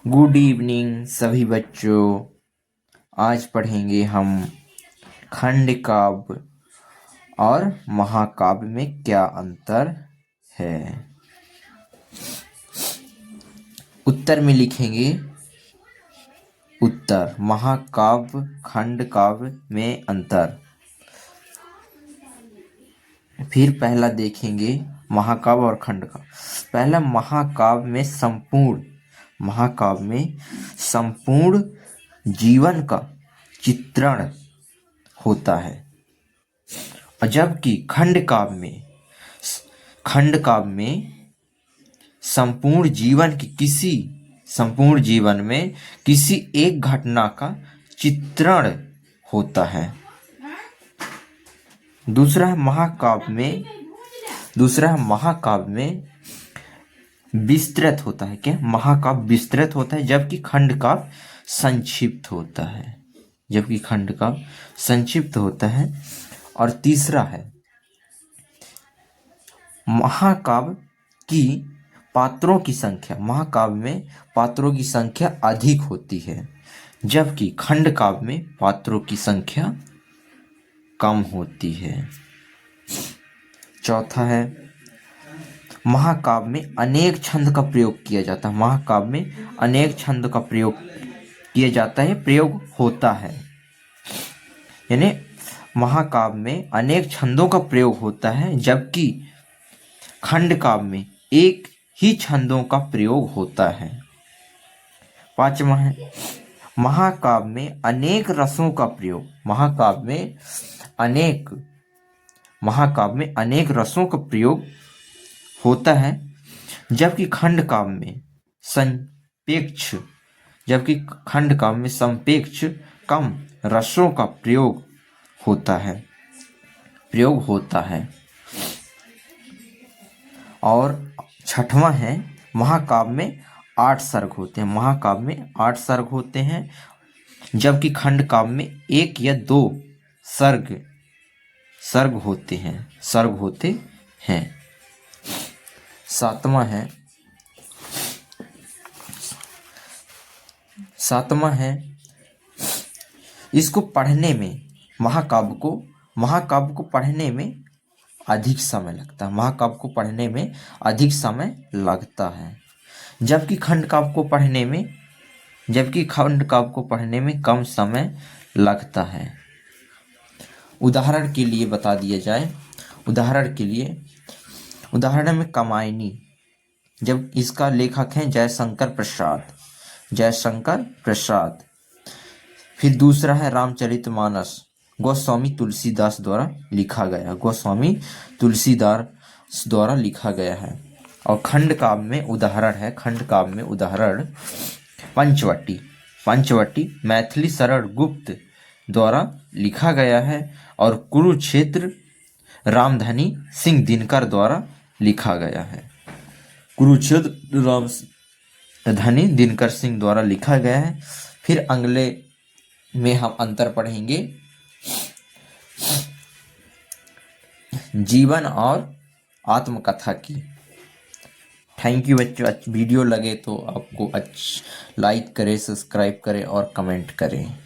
Good evening सभी बच्चों। आज पढ़ेंगे हम खंड काव्य और महाकाव्य में क्या अंतर है। उत्तर में लिखेंगे उत्तर महाकाव्य खंड काव्य में अंतर। फिर पहला देखेंगे महाकाव्य और खंड काव्य। पहला महाकाव्य में संपूर्ण जीवन का चित्रण होता है, और जबकि खंड काव्य में संपूर्ण जीवन में किसी एक घटना का चित्रण होता है। दूसरा महाकाव्य में विस्तृत होता है। क्या महाकाव्य विस्तृत होता है, जबकि खंड काव्य संक्षिप्त होता है। और तीसरा है महाकाव्य की पात्रों की संख्या। महाकाव्य में पात्रों की संख्या अधिक होती है, जबकि खंड काव्य में पात्रों की संख्या कम होती है। चौथा है महाकाव्य में अनेक छंद का प्रयोग किया जाता है। महाकाव्य में अनेक छंद का प्रयोग किया जाता है, प्रयोग होता है। यानी महाकाव्य में अनेक छंदों का प्रयोग होता है, जबकि खंड काव्य में एक ही छंदों का प्रयोग होता है। पांचवा है महाकाव्य में अनेक रसों का प्रयोग। महाकाव्य में अनेक रसों का प्रयोग होता है, जबकि खंड काव्य में संपेक्ष कम रसों का प्रयोग होता है। और छठवां है महाकाव्य में 8 सर्ग होते हैं। जबकि खंड काव्य में 1 या 2 सर्ग होते हैं। सातवां है इसको पढ़ने में महाकाव्य को पढ़ने में अधिक समय लगता है। जबकि खंड काव्य को पढ़ने में कम समय लगता है। उदाहरण के लिए बता दिया जाए। उदाहरण में कामायनी, जब इसका लेखक है जयशंकर प्रसाद। फिर दूसरा है रामचरितमानस, गोस्वामी तुलसीदास द्वारा लिखा गया है। और खंड काव्य में उदाहरण पंचवटी मैथिली शरण गुप्त द्वारा लिखा गया है। और कुरुक्षेत्र रामधनी सिंह दिनकर द्वारा लिखा गया है। फिर अगले में हम अंतर पढ़ेंगे जीवन और आत्मकथा की। थैंक यू बच्चों। वीडियो लगे तो आपको लाइक करें, सब्सक्राइब करें और कमेंट करें।